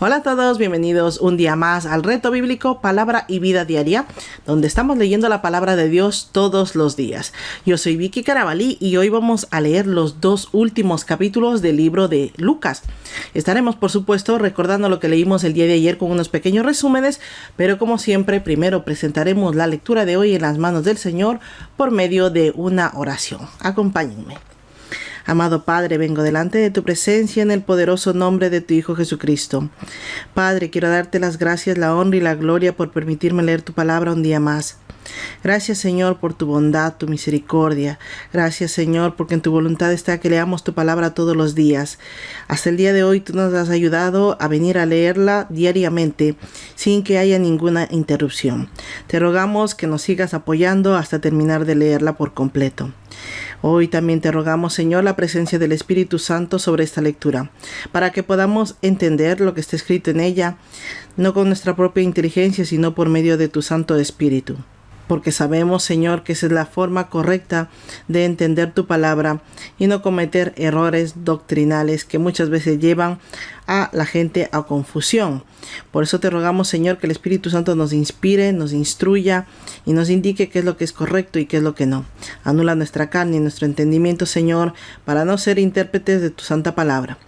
Hola a todos, bienvenidos un día más al Reto Bíblico Palabra y Vida Diaria, donde estamos leyendo la palabra de Dios todos los días. Yo soy Vicky Carabalí y hoy vamos a leer los dos últimos capítulos del libro de Lucas. Estaremos, por supuesto, recordando lo que leímos el día de ayer con unos pequeños resúmenes, pero como siempre, primero presentaremos la lectura de hoy en las manos del Señor por medio de una oración. Acompáñenme. Amado Padre, vengo delante de tu presencia en el poderoso nombre de tu Hijo Jesucristo. Padre, quiero darte las gracias, la honra y la gloria por permitirme leer tu palabra un día más. Gracias, Señor, por tu bondad, tu misericordia. Gracias, Señor, porque en tu voluntad está que leamos tu palabra todos los días. Hasta el día de hoy tú nos has ayudado a venir a leerla diariamente sin que haya ninguna interrupción. Te rogamos que nos sigas apoyando hasta terminar de leerla por completo. Hoy también te rogamos, Señor, la presencia del Espíritu Santo sobre esta lectura, para que podamos entender lo que está escrito en ella, no con nuestra propia inteligencia, sino por medio de tu Santo Espíritu. Porque sabemos, Señor, que esa es la forma correcta de entender tu palabra y no cometer errores doctrinales que muchas veces llevan a la gente a confusión. Por eso te rogamos, Señor, que el Espíritu Santo nos inspire, nos instruya y nos indique qué es lo que es correcto y qué es lo que no. Anula nuestra carne y nuestro entendimiento, Señor, para no ser intérpretes de tu santa palabra.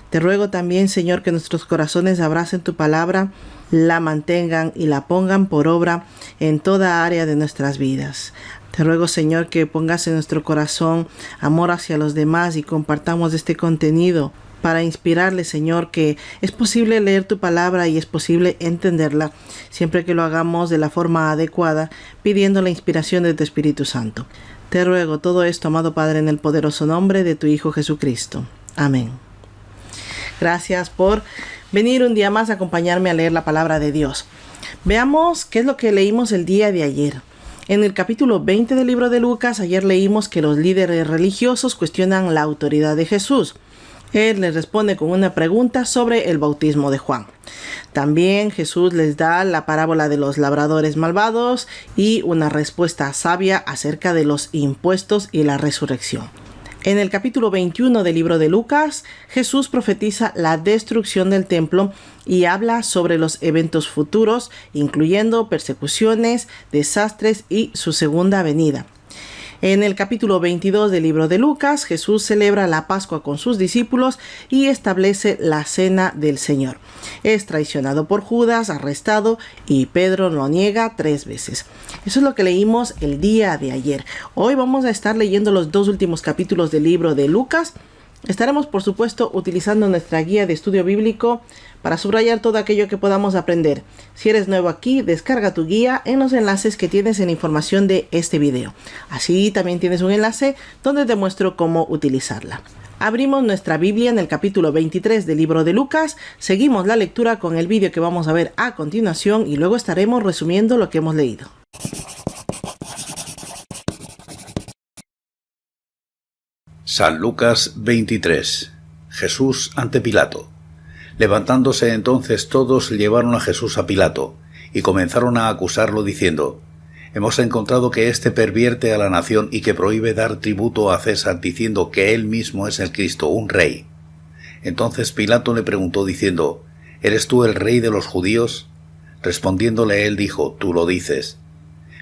Te ruego también, Señor, que nuestros corazones abracen tu palabra, la mantengan y la pongan por obra en toda área de nuestras vidas. Te ruego, Señor, que pongas en nuestro corazón amor hacia los demás y compartamos este contenido para inspirarle, Señor, que es posible leer tu palabra y es posible entenderla siempre que lo hagamos de la forma adecuada, pidiendo la inspiración de tu Espíritu Santo. Te ruego todo esto, amado Padre, en el poderoso nombre de tu Hijo Jesucristo. Amén. Gracias por venir un día más a acompañarme a leer la palabra de Dios. Veamos qué es lo que leímos el día de ayer. En el capítulo 20 del libro de Lucas, ayer leímos que los líderes religiosos cuestionan la autoridad de Jesús. Él les responde con una pregunta sobre el bautismo de Juan. También Jesús les da la parábola de los labradores malvados y una respuesta sabia acerca de los impuestos y la resurrección. En el capítulo 21 del libro de Lucas, Jesús profetiza la destrucción del templo y habla sobre los eventos futuros, incluyendo persecuciones, desastres y su segunda venida. En el capítulo 22 del libro de Lucas, Jesús celebra la Pascua con sus discípulos y establece la Cena del Señor. Es traicionado por Judas, arrestado y Pedro lo niega 3 veces. Eso es lo que leímos el día de ayer. Hoy vamos a estar leyendo los 2 últimos capítulos del libro de Lucas. Estaremos, por supuesto, utilizando nuestra guía de estudio bíblico para subrayar todo aquello que podamos aprender. Si eres nuevo aquí, descarga tu guía en los enlaces que tienes en la información de este video. Así también tienes un enlace donde te muestro cómo utilizarla. Abrimos nuestra Biblia en el capítulo 23 del libro de Lucas, seguimos la lectura con el vídeo que vamos a ver a continuación y luego estaremos resumiendo lo que hemos leído. San Lucas 23. Jesús ante Pilato. Levantándose entonces todos llevaron a Jesús a Pilato, y comenzaron a acusarlo diciendo: Hemos encontrado que éste pervierte a la nación y que prohíbe dar tributo a César, diciendo que él mismo es el Cristo, un rey. Entonces Pilato le preguntó diciendo: ¿Eres tú el rey de los judíos? Respondiéndole él dijo: Tú lo dices.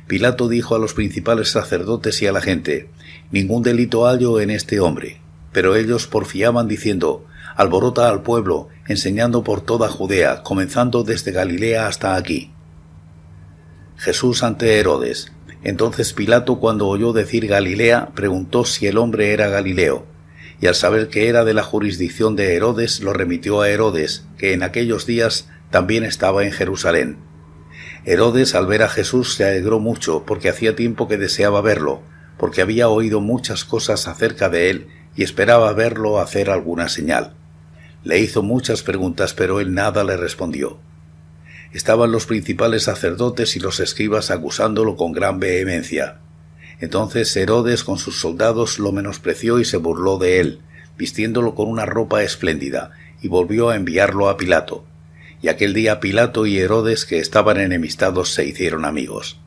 Pilato dijo a los principales sacerdotes y a la gente: Ningún delito hallo en este hombre. Pero ellos porfiaban diciendo: Alborota al pueblo, enseñando por toda Judea, comenzando desde Galilea hasta aquí. Jesús ante Herodes. Entonces Pilato, cuando oyó decir Galilea, preguntó si el hombre era Galileo, y al saber que era de la jurisdicción de Herodes, lo remitió a Herodes, que en aquellos días también estaba en Jerusalén. Herodes, al ver a Jesús, se alegró mucho, porque hacía tiempo que deseaba verlo, porque había oído muchas cosas acerca de él y esperaba verlo hacer alguna señal. Le hizo muchas preguntas, pero él nada le respondió. Estaban los principales sacerdotes y los escribas acusándolo con gran vehemencia. Entonces Herodes con sus soldados lo menospreció y se burló de él, vistiéndolo con una ropa espléndida, y volvió a enviarlo a Pilato. Y aquel día Pilato y Herodes, que estaban enemistados, se hicieron amigos.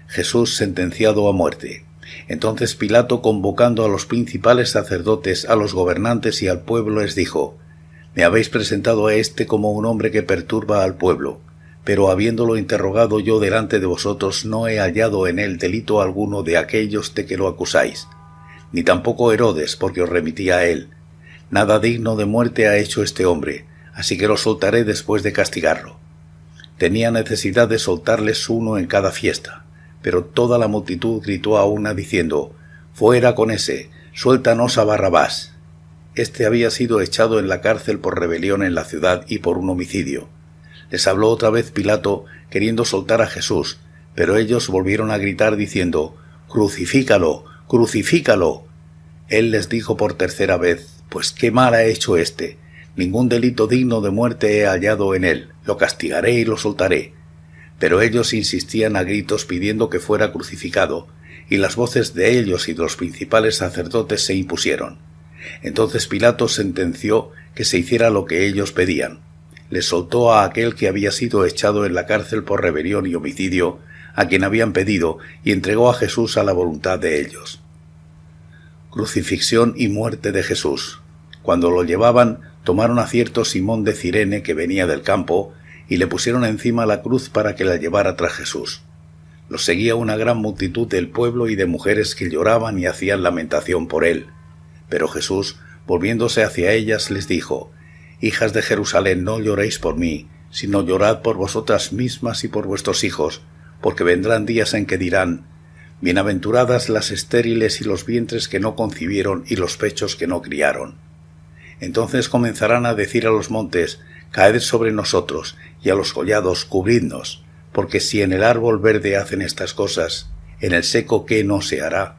Jesús sentenciado a muerte. Entonces Pilato, convocando a los principales sacerdotes, a los gobernantes y al pueblo, les dijo: Me habéis presentado a éste como un hombre que perturba al pueblo, pero habiéndolo interrogado yo delante de vosotros, no he hallado en él delito alguno de aquellos de que lo acusáis, ni tampoco Herodes, porque os remití a él. Nada digno de muerte ha hecho este hombre, así que lo soltaré después de castigarlo. Tenía necesidad de soltarles uno en cada fiesta, pero toda la multitud gritó a una diciendo: «Fuera con ese, suéltanos a Barrabás». Este había sido echado en la cárcel por rebelión en la ciudad y por un homicidio. Les habló otra vez Pilato, queriendo soltar a Jesús, pero ellos volvieron a gritar diciendo: «¡Crucifícalo! ¡Crucifícalo!». Él les dijo por tercera vez: «Pues qué mal ha hecho éste. Ningún delito digno de muerte he hallado en él. Lo castigaré y lo soltaré». Pero ellos insistían a gritos pidiendo que fuera crucificado, y las voces de ellos y de los principales sacerdotes se impusieron. Entonces Pilato sentenció que se hiciera lo que ellos pedían. Les soltó a aquel que había sido echado en la cárcel por rebelión y homicidio, a quien habían pedido, y entregó a Jesús a la voluntad de ellos. Crucifixión y muerte de Jesús. Cuando lo llevaban, tomaron a cierto Simón de Cirene que venía del campo, y le pusieron encima la cruz para que la llevara tras Jesús. Los seguía una gran multitud del pueblo y de mujeres que lloraban y hacían lamentación por él. Pero Jesús, volviéndose hacia ellas, les dijo: «Hijas de Jerusalén, no lloréis por mí, sino llorad por vosotras mismas y por vuestros hijos, porque vendrán días en que dirán: bienaventuradas las estériles y los vientres que no concibieron y los pechos que no criaron. Entonces comenzarán a decir a los montes: caed sobre nosotros, y a los collados: cubridnos, porque si en el árbol verde hacen estas cosas, en el seco ¿qué no se hará?».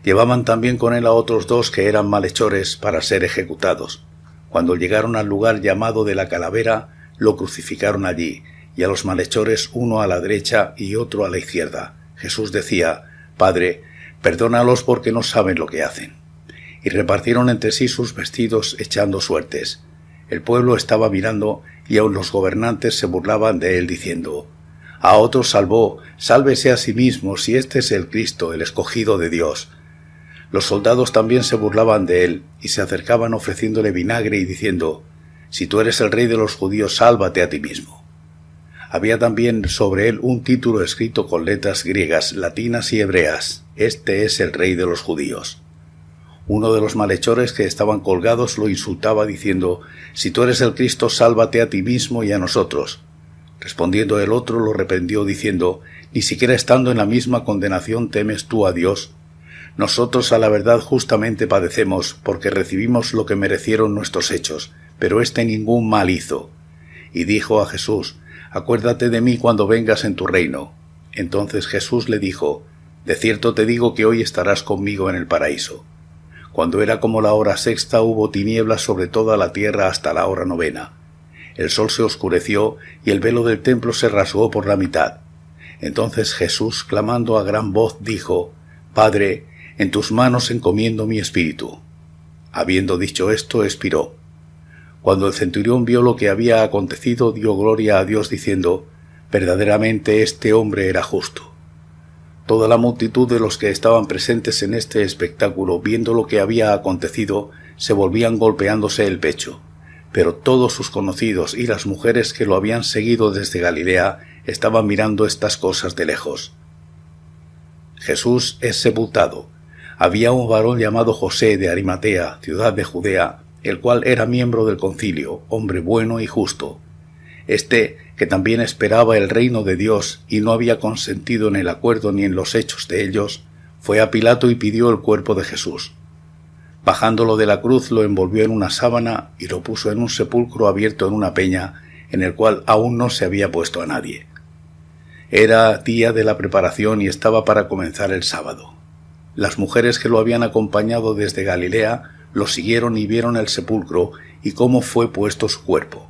Llevaban también con él a otros dos que eran malhechores para ser ejecutados. Cuando llegaron al lugar llamado de la Calavera, lo crucificaron allí, y a los malhechores uno a la derecha y otro a la izquierda. Jesús decía: «Padre, perdónalos porque no saben lo que hacen». Y repartieron entre sí sus vestidos echando suertes. El pueblo estaba mirando, y aun los gobernantes se burlaban de él diciendo: «A otros salvó, sálvese a sí mismo, si este es el Cristo, el escogido de Dios». Los soldados también se burlaban de él, y se acercaban ofreciéndole vinagre y diciendo: «Si tú eres el rey de los judíos, sálvate a ti mismo». Había también sobre él un título escrito con letras griegas, latinas y hebreas: «Este es el rey de los judíos». Uno de los malhechores que estaban colgados lo insultaba diciendo: «Si tú eres el Cristo, sálvate a ti mismo y a nosotros». Respondiendo el otro lo reprendió diciendo: «Ni siquiera estando en la misma condenación temes tú a Dios. Nosotros a la verdad justamente padecemos, porque recibimos lo que merecieron nuestros hechos, pero éste ningún mal hizo». Y dijo a Jesús: «Acuérdate de mí cuando vengas en tu reino». Entonces Jesús le dijo: «De cierto te digo que hoy estarás conmigo en el paraíso». Cuando era como la hora sexta, hubo tinieblas sobre toda la tierra hasta la hora novena. El sol se oscureció, y el velo del templo se rasgó por la mitad. Entonces Jesús, clamando a gran voz, dijo: «Padre, en tus manos encomiendo mi espíritu». Habiendo dicho esto, expiró. Cuando el centurión vio lo que había acontecido, dio gloria a Dios diciendo: «Verdaderamente este hombre era justo». Toda la multitud de los que estaban presentes en este espectáculo, viendo lo que había acontecido, se volvían golpeándose el pecho. Pero todos sus conocidos y las mujeres que lo habían seguido desde Galilea estaban mirando estas cosas de lejos. Jesús es sepultado. Había un varón llamado José de Arimatea, ciudad de Judea, el cual era miembro del concilio, hombre bueno y justo. Este, que también esperaba el reino de Dios y no había consentido en el acuerdo ni en los hechos de ellos, fue a Pilato y pidió el cuerpo de Jesús. Bajándolo de la cruz, lo envolvió en una sábana y lo puso en un sepulcro abierto en una peña, en el cual aún no se había puesto a nadie. Era día de la preparación y estaba para comenzar el sábado. Las mujeres que lo habían acompañado desde Galilea lo siguieron y vieron el sepulcro y cómo fue puesto su cuerpo.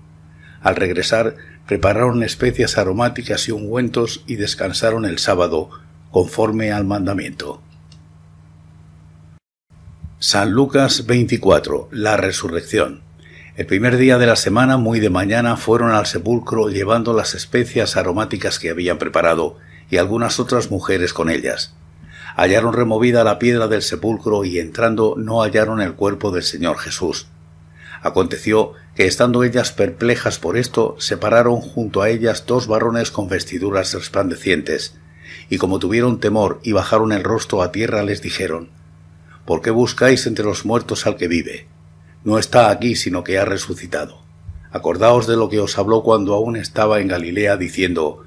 Al regresar, prepararon especias aromáticas y ungüentos y descansaron el sábado, conforme al mandamiento. San Lucas 24. La resurrección. El primer día de la semana, muy de mañana, fueron al sepulcro llevando las especias aromáticas que habían preparado y algunas otras mujeres con ellas. Hallaron removida la piedra del sepulcro y entrando no hallaron el cuerpo del Señor Jesús. Aconteció que, estando ellas perplejas por esto, se pararon junto a ellas 2 varones con vestiduras resplandecientes, y como tuvieron temor y bajaron el rostro a tierra, les dijeron: ¿Por qué buscáis entre los muertos al que vive? No está aquí, sino que ha resucitado. Acordaos de lo que os habló cuando aún estaba en Galilea, diciendo: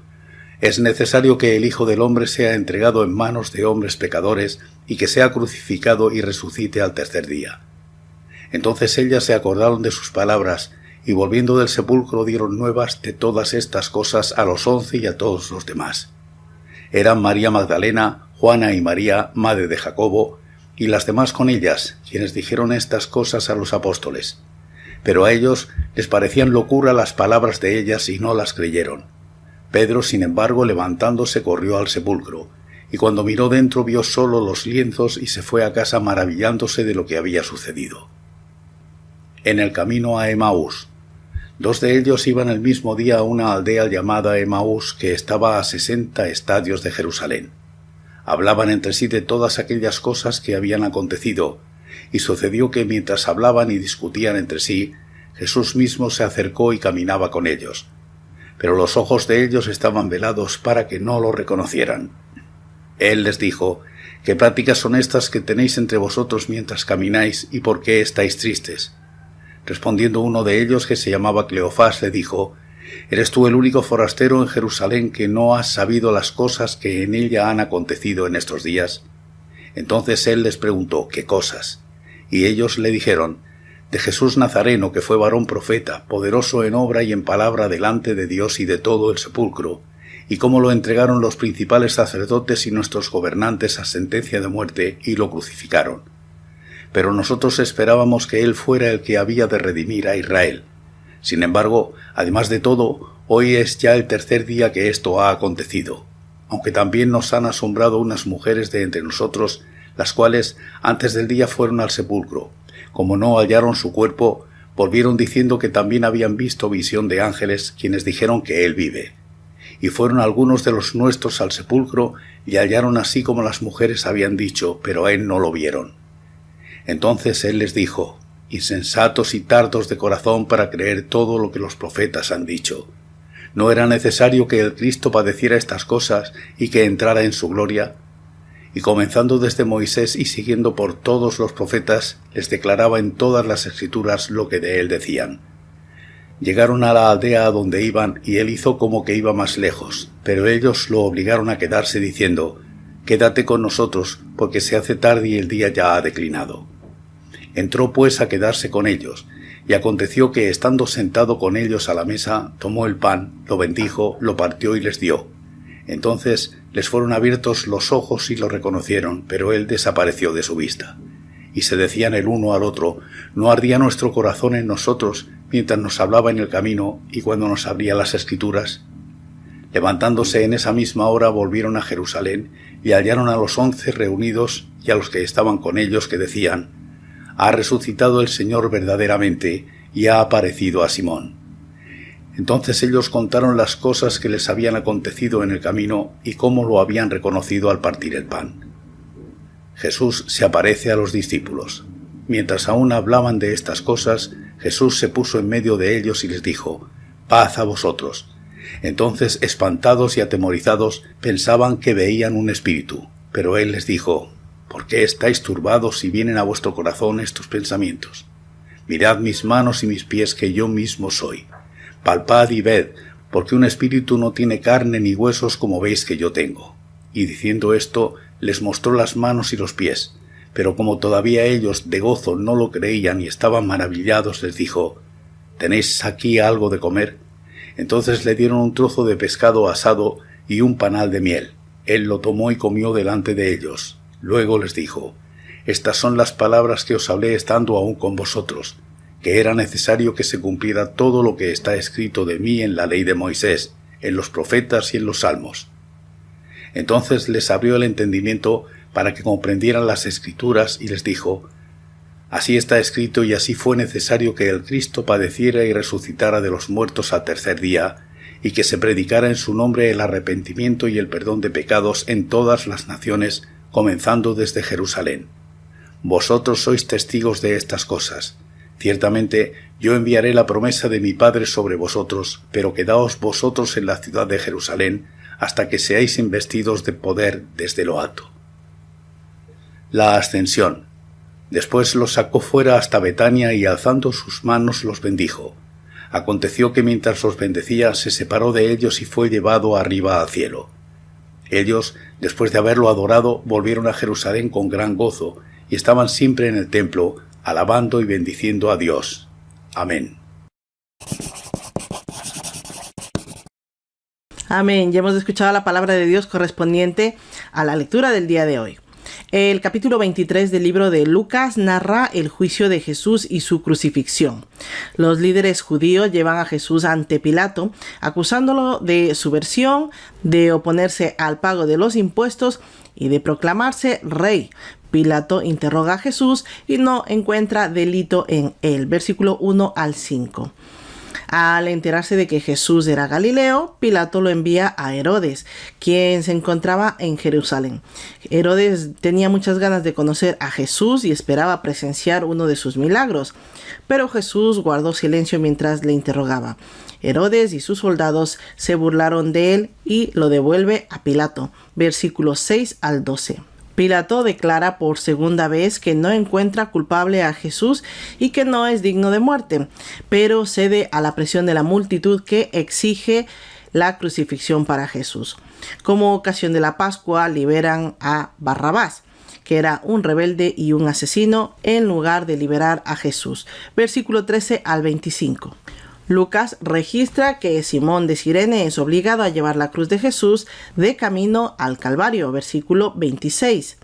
es necesario que el Hijo del Hombre sea entregado en manos de hombres pecadores, y que sea crucificado y resucite al tercer día. Entonces ellas se acordaron de sus palabras, y volviendo del sepulcro dieron nuevas de todas estas cosas a los 11 y a todos los demás. Eran María Magdalena, Juana y María, madre de Jacobo, y las demás con ellas, quienes dijeron estas cosas a los apóstoles. Pero a ellos les parecían locura las palabras de ellas y no las creyeron. Pedro, sin embargo, levantándose, corrió al sepulcro, y cuando miró dentro vio solo los lienzos y se fue a casa maravillándose de lo que había sucedido. En el camino a Emaús. 2 de ellos iban el mismo día a una aldea llamada Emaús, que estaba a 60 estadios de Jerusalén. Hablaban entre sí de todas aquellas cosas que habían acontecido, y sucedió que mientras hablaban y discutían entre sí, Jesús mismo se acercó y caminaba con ellos. Pero los ojos de ellos estaban velados para que no lo reconocieran. Él les dijo: ¿qué pláticas son estas que tenéis entre vosotros mientras camináis, y por qué estáis tristes? Respondiendo uno de ellos, que se llamaba Cleofás, le dijo: ¿eres tú el único forastero en Jerusalén que no has sabido las cosas que en ella han acontecido en estos días? Entonces él les preguntó: ¿qué cosas? Y ellos le dijeron: de Jesús Nazareno, que fue varón profeta, poderoso en obra y en palabra delante de Dios y de todo el sepulcro, y cómo lo entregaron los principales sacerdotes y nuestros gobernantes a sentencia de muerte, y lo crucificaron. Pero nosotros esperábamos que él fuera el que había de redimir a Israel. Sin embargo, además de todo, hoy es ya el tercer día que esto ha acontecido, aunque también nos han asombrado unas mujeres de entre nosotros, las cuales antes del día fueron al sepulcro. Como no hallaron su cuerpo, volvieron diciendo que también habían visto visión de ángeles, quienes dijeron que él vive. Y fueron algunos de los nuestros al sepulcro, y hallaron así como las mujeres habían dicho, pero a él no lo vieron. Entonces él les dijo: insensatos y tardos de corazón para creer todo lo que los profetas han dicho. ¿No era necesario que el Cristo padeciera estas cosas y que entrara en su gloria? Y comenzando desde Moisés y siguiendo por todos los profetas, les declaraba en todas las escrituras lo que de él decían. Llegaron a la aldea a donde iban, y él hizo como que iba más lejos, pero ellos lo obligaron a quedarse diciendo: quédate con nosotros, porque se hace tarde y el día ya ha declinado. Entró pues a quedarse con ellos, y aconteció que, estando sentado con ellos a la mesa, tomó el pan, lo bendijo, lo partió y les dio. Entonces les fueron abiertos los ojos y lo reconocieron, pero él desapareció de su vista. Y se decían el uno al otro: ¿no ardía nuestro corazón en nosotros mientras nos hablaba en el camino y cuando nos abría las Escrituras? Levantándose en esa misma hora volvieron a Jerusalén y hallaron a los 11 reunidos y a los que estaban con ellos, que decían: ha resucitado el Señor verdaderamente y ha aparecido a Simón. Entonces ellos contaron las cosas que les habían acontecido en el camino y cómo lo habían reconocido al partir el pan. Jesús se aparece a los discípulos. Mientras aún hablaban de estas cosas, Jesús se puso en medio de ellos y les dijo: paz a vosotros. Entonces, espantados y atemorizados, pensaban que veían un espíritu, pero él les dijo: ¿por qué estáis turbados y vienen a vuestro corazón estos pensamientos? Mirad mis manos y mis pies, que yo mismo soy. Palpad y ved, porque un espíritu no tiene carne ni huesos como veis que yo tengo. Y diciendo esto, les mostró las manos y los pies. Pero como todavía ellos de gozo no lo creían y estaban maravillados, les dijo: ¿tenéis aquí algo de comer? Entonces le dieron un trozo de pescado asado y un panal de miel. Él lo tomó y comió delante de ellos. Luego les dijo: estas son las palabras que os hablé estando aún con vosotros, que era necesario que se cumpliera todo lo que está escrito de mí en la ley de Moisés, en los profetas y en los salmos. Entonces les abrió el entendimiento para que comprendieran las Escrituras y les dijo: así está escrito y así fue necesario que el Cristo padeciera y resucitara de los muertos al tercer día, y que se predicara en su nombre el arrepentimiento y el perdón de pecados en todas las naciones, comenzando desde Jerusalén. Vosotros sois testigos de estas cosas. Ciertamente yo enviaré la promesa de mi Padre sobre vosotros, pero quedaos vosotros en la ciudad de Jerusalén hasta que seáis investidos de poder desde lo alto. La ascensión. Después los sacó fuera hasta Betania y alzando sus manos los bendijo. Aconteció que mientras los bendecía se separó de ellos y fue llevado arriba al cielo. Ellos, después de haberlo adorado, volvieron a Jerusalén con gran gozo y estaban siempre en el templo, alabando y bendiciendo a Dios. Amén. Amén. Ya hemos escuchado la palabra de Dios correspondiente a la lectura del día de hoy. El capítulo 23 del libro de Lucas narra el juicio de Jesús y su crucifixión. Los líderes judíos llevan a Jesús ante Pilato, acusándolo de subversión, de oponerse al pago de los impuestos y de proclamarse rey. Pilato interroga a Jesús y no encuentra delito en él. Versículo 1 al 5. Al enterarse de que Jesús era Galileo, Pilato lo envía a Herodes, quien se encontraba en Jerusalén. Herodes tenía muchas ganas de conocer a Jesús y esperaba presenciar uno de sus milagros, pero Jesús guardó silencio mientras le interrogaba. Herodes y sus soldados se burlaron de él y lo devuelve a Pilato. Versículos 6 al 12. Pilato declara por segunda vez que no encuentra culpable a Jesús y que no es digno de muerte, pero cede a la presión de la multitud que exige la crucifixión para Jesús. Como ocasión de la Pascua, liberan a Barrabás, que era un rebelde y un asesino, en lugar de liberar a Jesús. Versículo 13 al 25. Lucas registra que Simón de Cirene es obligado a llevar la cruz de Jesús de camino al Calvario, versículo 26.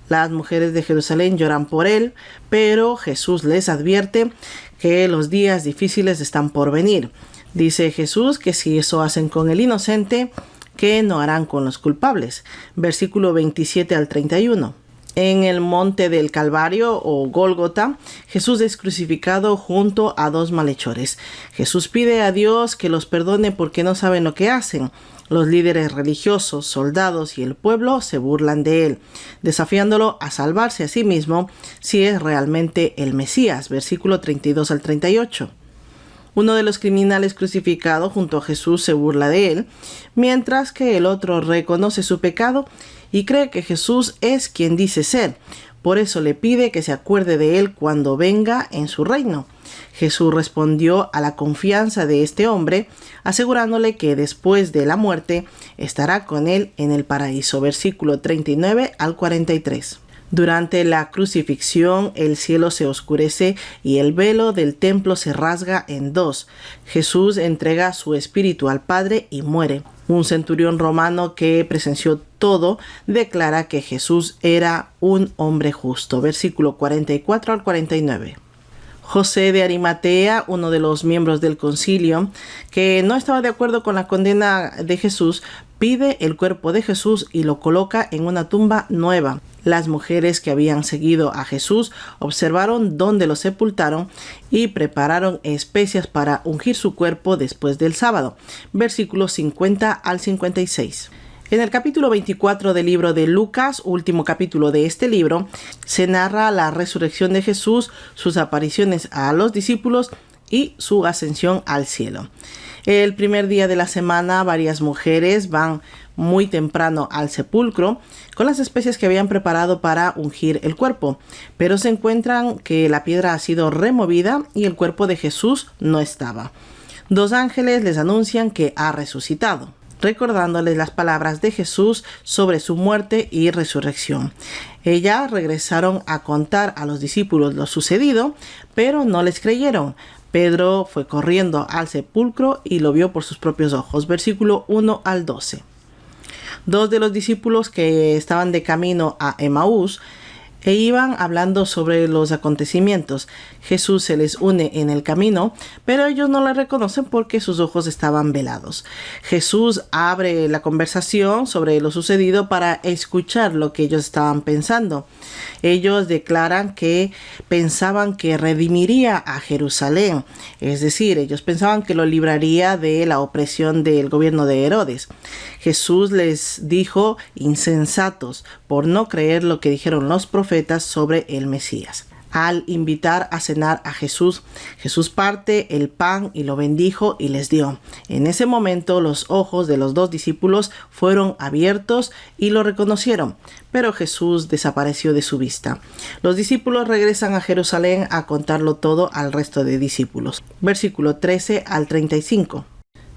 Las mujeres de Jerusalén lloran por él, pero Jesús les advierte que los días difíciles están por venir. Dice Jesús que si eso hacen con el inocente, ¿qué no harán con los culpables? Versículo 27 al 31. En el monte del Calvario o Gólgota, Jesús es crucificado junto a dos malhechores. Jesús pide a Dios que los perdone porque no saben lo que hacen. Los líderes religiosos, soldados y el pueblo se burlan de él, desafiándolo a salvarse a sí mismo si es realmente el Mesías. Versículo 32 al 38. Uno de los criminales crucificados junto a Jesús se burla de él, mientras que el otro reconoce su pecado y cree que Jesús es quien dice ser. Por eso le pide que se acuerde de él cuando venga en su reino. Jesús respondió a la confianza de este hombre, asegurándole que después de la muerte estará con él en el paraíso. Versículo 39 al 43. Durante la crucifixión, el cielo se oscurece y el velo del templo se rasga en dos. Jesús entrega su espíritu al Padre y muere. Un centurión romano que presenció todo declara que Jesús era un hombre justo. Versículo 44 al 49. José de Arimatea, uno de los miembros del concilio, que no estaba de acuerdo con la condena de Jesús, pide el cuerpo de Jesús y lo coloca en una tumba nueva. Las mujeres que habían seguido a Jesús observaron dónde lo sepultaron y prepararon especias para ungir su cuerpo después del sábado. Versículos 50 al 56. En el capítulo 24 del libro de Lucas, último capítulo de este libro, se narra la resurrección de Jesús, sus apariciones a los discípulos y su ascensión al cielo. El primer día de la semana, varias mujeres van muy temprano al sepulcro con las especias que habían preparado para ungir el cuerpo, pero se encuentran que la piedra ha sido removida y el cuerpo de Jesús no estaba. Dos ángeles les anuncian que ha resucitado, recordándoles las palabras de Jesús sobre su muerte y resurrección. Ellas regresaron a contar a los discípulos lo sucedido, pero no les creyeron. Pedro fue corriendo al sepulcro y lo vio por sus propios ojos. Versículo 1 al 12. Dos de los discípulos que estaban de camino a Emaús iban hablando sobre los acontecimientos. Jesús se les une en el camino, pero ellos no le reconocen porque sus ojos estaban velados. Jesús abre la conversación sobre lo sucedido para escuchar lo que ellos estaban pensando. Ellos declaran que pensaban que redimiría a Jerusalén, es decir, ellos pensaban que lo libraría de la opresión del gobierno de Herodes. Jesús les dijo: insensatos, por no creer lo que dijeron los profetas sobre el Mesías. al invitar a cenar a Jesús. Jesús parte el pan y lo bendijo y les dio. En ese momento los ojos de los dos discípulos fueron abiertos y lo reconocieron, pero Jesús desapareció de su vista. Los discípulos regresan a Jerusalén a contarlo todo al resto de discípulos. Versículo 13 al 35.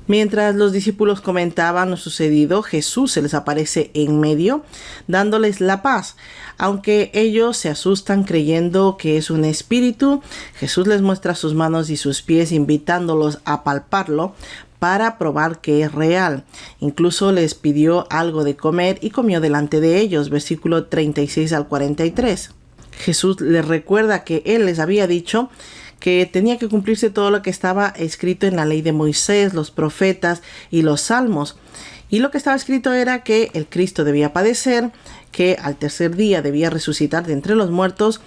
Mientras los discípulos comentaban lo sucedido, Jesús se les aparece en medio, dándoles la paz. Aunque ellos se asustan creyendo que es un espíritu, Jesús les muestra sus manos y sus pies, invitándolos a palparlo para probar que es real. Incluso les pidió algo de comer y comió delante de ellos. Versículo 36 al 43. Jesús les recuerda que Él les había dicho que tenía que cumplirse todo lo que estaba escrito en la ley de Moisés, los profetas y los salmos. Y lo que estaba escrito era que el Cristo debía padecer, que al tercer día debía resucitar de entre los muertos,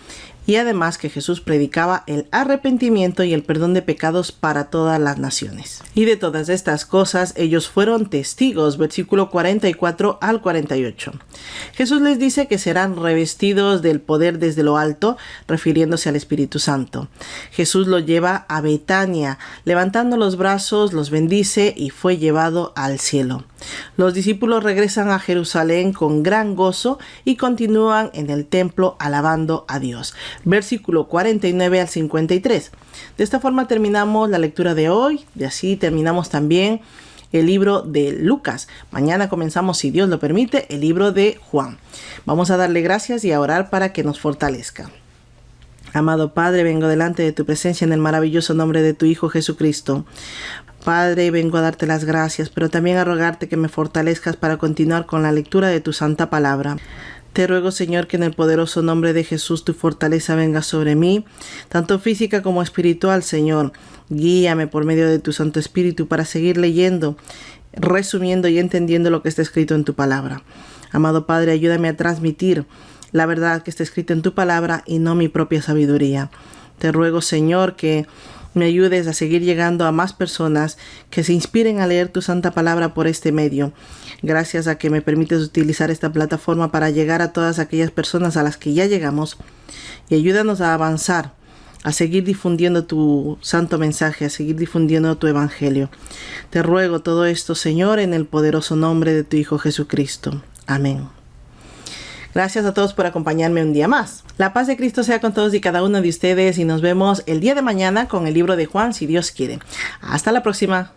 y además que Jesús predicaba el arrepentimiento y el perdón de pecados para todas las naciones. Y de todas estas cosas ellos fueron testigos, versículo 44 al 48. Jesús les dice que serán revestidos del poder desde lo alto, refiriéndose al Espíritu Santo. Jesús lo lleva a Betania, levantando los brazos, los bendice y fue llevado al cielo. Los discípulos regresan a Jerusalén con gran gozo y continúan en el templo alabando a Dios. Versículo 49 al 53. De esta forma terminamos la lectura de hoy y así terminamos también el libro de Lucas. Mañana comenzamos, si Dios lo permite, el libro de Juan. Vamos a darle gracias y a orar para que nos fortalezca. Amado Padre, vengo delante de tu presencia en el maravilloso nombre de tu Hijo Jesucristo. Padre, vengo a darte las gracias, pero también a rogarte que me fortalezcas para continuar con la lectura de tu santa palabra. Te ruego, Señor, que en el poderoso nombre de Jesús tu fortaleza venga sobre mí, tanto física como espiritual, Señor. Guíame por medio de tu Santo Espíritu para seguir leyendo, resumiendo y entendiendo lo que está escrito en tu palabra. Amado Padre, ayúdame a transmitir la verdad que está escrita en tu palabra y no mi propia sabiduría. Te ruego, Señor, que me ayudes a seguir llegando a más personas que se inspiren a leer tu santa palabra por este medio. Gracias a que me permites utilizar esta plataforma para llegar a todas aquellas personas a las que ya llegamos, y ayúdanos a avanzar, a seguir difundiendo tu santo mensaje, a seguir difundiendo tu evangelio. Te ruego todo esto, Señor, en el poderoso nombre de tu Hijo Jesucristo. Amén. Gracias a todos por acompañarme un día más. La paz de Cristo sea con todos y cada uno de ustedes y nos vemos el día de mañana con el libro de Juan, si Dios quiere. Hasta la próxima.